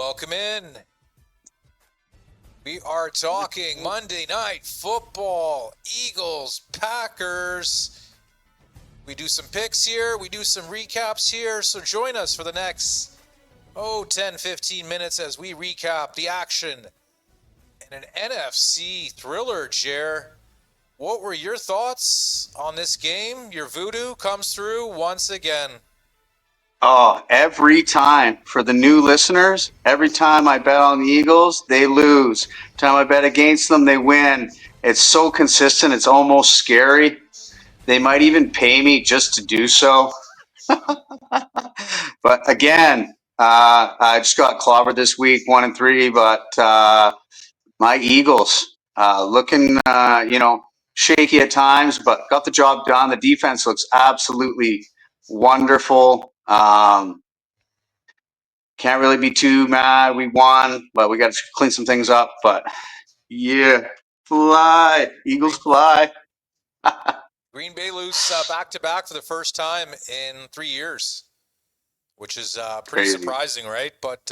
Welcome in. We are talking Monday Night Football, Eagles, Packers. We do some picks here, we do some recaps here, so join us for the next 10-15 minutes as we recap the action in an NFC thriller. Jer, what were your thoughts on this game? Your voodoo comes through once again. Oh, every time. For the new listeners, every time I bet on the Eagles, they lose. Every time I bet against them, they win. It's so consistent, it's almost scary. They might even pay me just to do so. But again, I just got clobbered this week, 1-3. But my Eagles looking, shaky at times, but got the job done. The defense looks absolutely wonderful. Can't really be too mad. We won, but we got to clean some things up. But yeah, fly, Eagles fly. Green Bay lose back-to-back for the first time in 3 years, which is pretty Crazy. surprising, right? But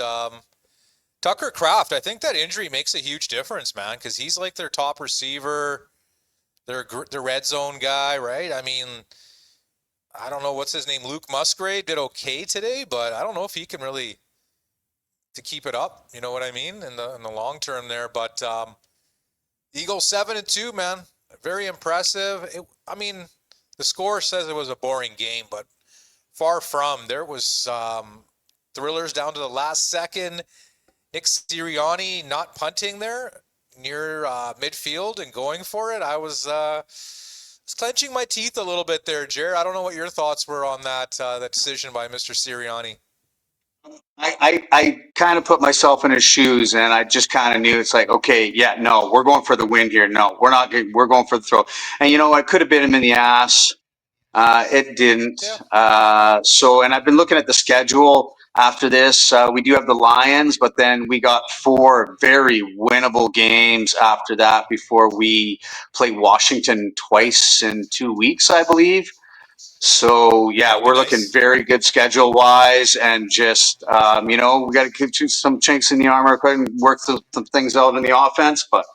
Tucker Kraft, I think that injury makes a huge difference, man, because he's like their top receiver, their red zone guy, right? I mean, I don't know what's his name. Luke Musgrave did okay today, but I don't know if he can really to keep it up. You know what I mean in the long term there. But Eagles 7-2, man, very impressive. The score says it was a boring game, but far from. There was thrillers down to the last second. Nick Sirianni not punting there near midfield and going for it. I was clenching my teeth a little bit there, Jer. I don't know what your thoughts were on that decision by Mr. Sirianni. I kind of put myself in his shoes, and I just kind of knew it's like, okay, yeah, no, we're going for the win here. No, we're not. We're going for the throw. And I could have bit him in the ass. It didn't. Yeah. And I've been looking at the schedule after this. We do have the Lions, but then we got 4 very winnable games after that before we play Washington twice in 2 weeks, I believe. So yeah, we're looking very good schedule wise, and just we got to keep some chinks in the armor, and work some things out in the offense, but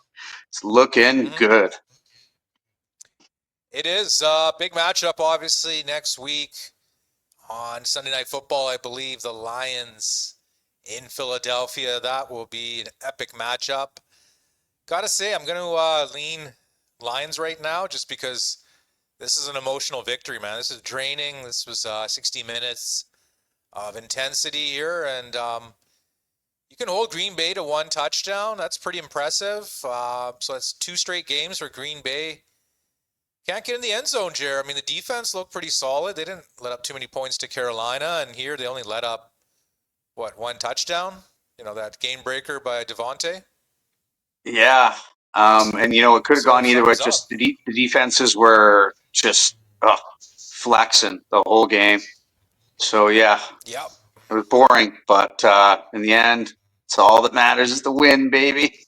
it's looking good. It is big matchup, obviously, next week on Sunday Night Football. I believe the Lions in Philadelphia. That will be an epic matchup. Gotta say, I'm going to lean Lions right now, just because this is an emotional victory, man. This is draining. This was 60 minutes of intensity here, and you can hold Green Bay to 1 touchdown. That's pretty impressive. So that's 2 straight games where Green Bay can't get in the end zone, Jer. I mean, the defense looked pretty solid. They didn't let up too many points to Carolina, and here they only let up, 1 touchdown? That game breaker by Devontae? Yeah. And it could have gone either way. Just the defenses were just flexing the whole game. So yeah, Yep. it was boring, but in the end, it's all that matters is the win, baby.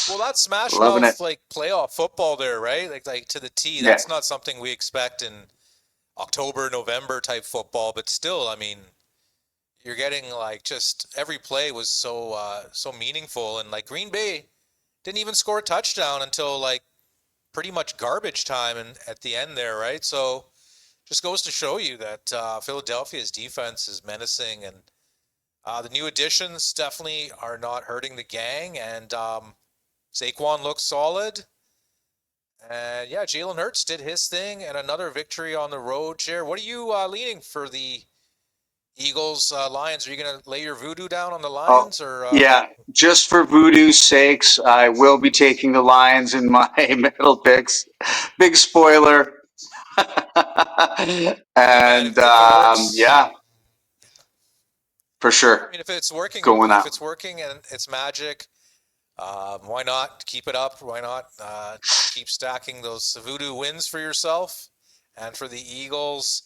Well, that's Smash Loving Mouth it. like playoff football there, right? Like to the T. Yeah. That's not something we expect in October, November type football, but still, I mean, you're getting like just every play was so meaningful, and like Green Bay didn't even score a touchdown until like pretty much garbage time and at the end there, right? So just goes to show you that Philadelphia's defense is menacing, and the new additions definitely are not hurting the gang, and Saquon looks solid. And yeah, Jalen Hurts did his thing, and another victory on the road. Jer, what are you leaning for the Eagles, Lions? Are you going to lay your voodoo down on the Lions, or? Yeah, just for voodoo's sakes, I will be taking the Lions in my middle picks. Big spoiler. And yeah, for sure. I mean, if it's working, Going out. if it's working and it's magic, why not keep it up? Why not keep stacking those voodoo wins for yourself and for the Eagles?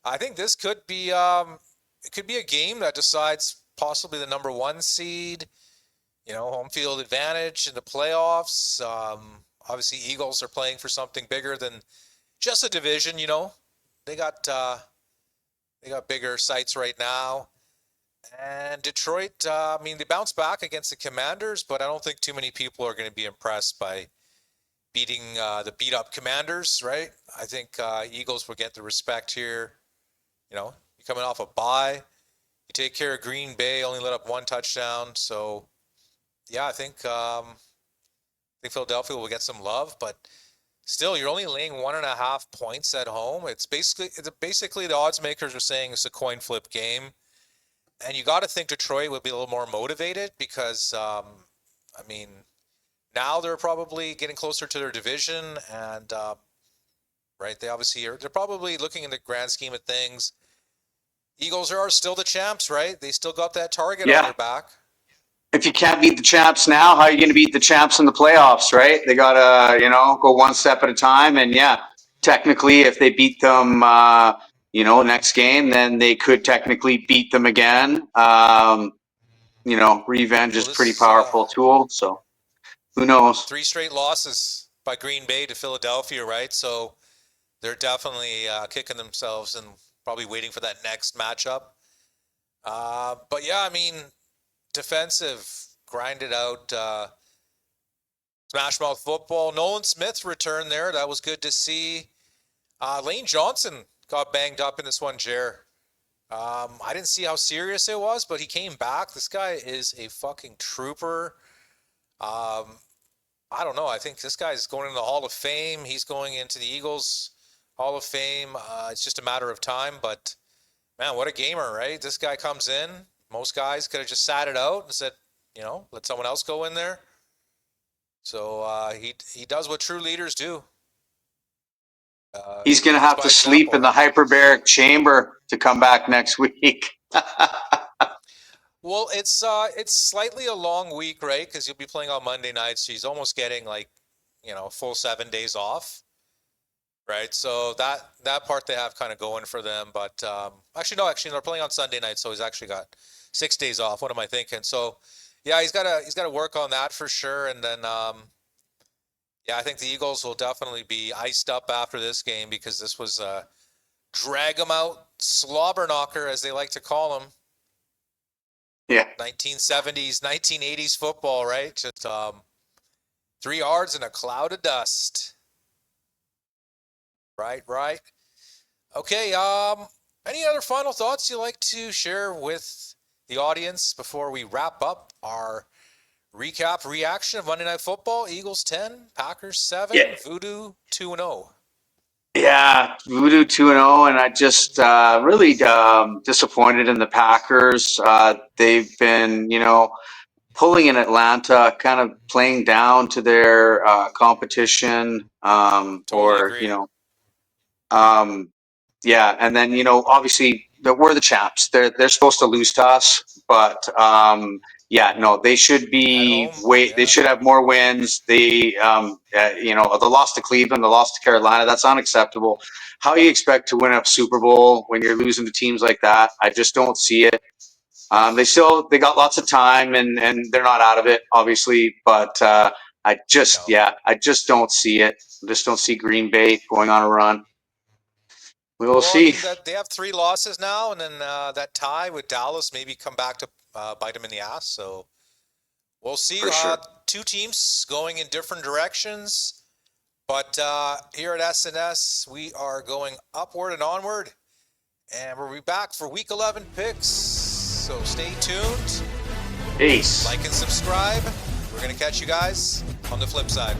I think this could be it could be a game that decides possibly the number 1 seed. Home field advantage in the playoffs. Obviously, Eagles are playing for something bigger than just a division. They got bigger sights right now. And Detroit, I mean, they bounced back against the Commanders, but I don't think too many people are going to be impressed by beating the beat-up Commanders, right? I think Eagles will get the respect here. You know, you're coming off a bye. You take care of Green Bay, only let up one touchdown. So, yeah, I think Philadelphia will get some love, but still, you're only laying 1.5 points at home. It's basically the odds makers are saying it's a coin flip game. And you got to think Detroit would be a little more motivated because, I mean, now they're probably getting closer to their division, and right, they're probably looking in the grand scheme of things. Eagles are still the champs, right? They still got that target on their back. If you can't beat the champs now, how are you going to beat the champs in the playoffs, right? They got to, go one step at a time. And yeah, technically, if they beat them, next game, then they could technically beat them again. Revenge is pretty powerful tool. So who knows? 3 straight losses by Green Bay to Philadelphia, right? So they're definitely kicking themselves and probably waiting for that next matchup. But yeah, I mean, defensive, grinded out, smash mouth football. Nolan Smith returned there. That was good to see. Lane Johnson got banged up in this one, Jer. I didn't see how serious it was, but he came back. This guy is a fucking trooper. I don't know. I think this guy's going into the Hall of Fame. He's going into the Eagles Hall of Fame. It's just a matter of time, but man, what a gamer, right? This guy comes in. Most guys could have just sat it out and said, let someone else go in there. So he does what true leaders do. He's going to have to sleep in the hyperbaric chamber to come back next week. Well, it's slightly a long week, right? Because you'll be playing on Monday night, so he's almost getting full 7 days off, right? So that part they have kind of going for them. But actually they're playing on Sunday night, so he's actually got 6 days off. What am I thinking? So yeah, he's got to work on that for sure. And then yeah, I think the Eagles will definitely be iced up after this game because this was a drag 'em out slobber knocker, as they like to call them. Yeah. 1970s, 1980s football, right? Just 3 yards and a cloud of dust. Right. Okay. Any other final thoughts you'd like to share with the audience before we wrap up our reaction of Monday Night Football? Eagles 10, Packers 7, yeah. Voodoo 2-0. Yeah, Voodoo 2-0, and I just really disappointed in the Packers. They've been, pulling in Atlanta, kind of playing down to their competition, yeah, and then obviously we're the champs. They're supposed to lose to us, but yeah, no, they should be They should have more wins. The loss to Cleveland, the loss to Carolina, that's unacceptable. How you expect to win a Super Bowl when you're losing to teams like that? I just don't see it. They got lots of time and they're not out of it, obviously, but I just don't see it. I just don't see Green Bay going on a run. We'll see. I mean, they have 3 losses now, and then that tie with Dallas maybe come back to bite them in the ass. So we'll see. Sure. 2 teams going in different directions, but here at SNS, we are going upward and onward, and we'll be back for Week 11 picks. So stay tuned. Peace. Like and subscribe. We're going to catch you guys on the flip side.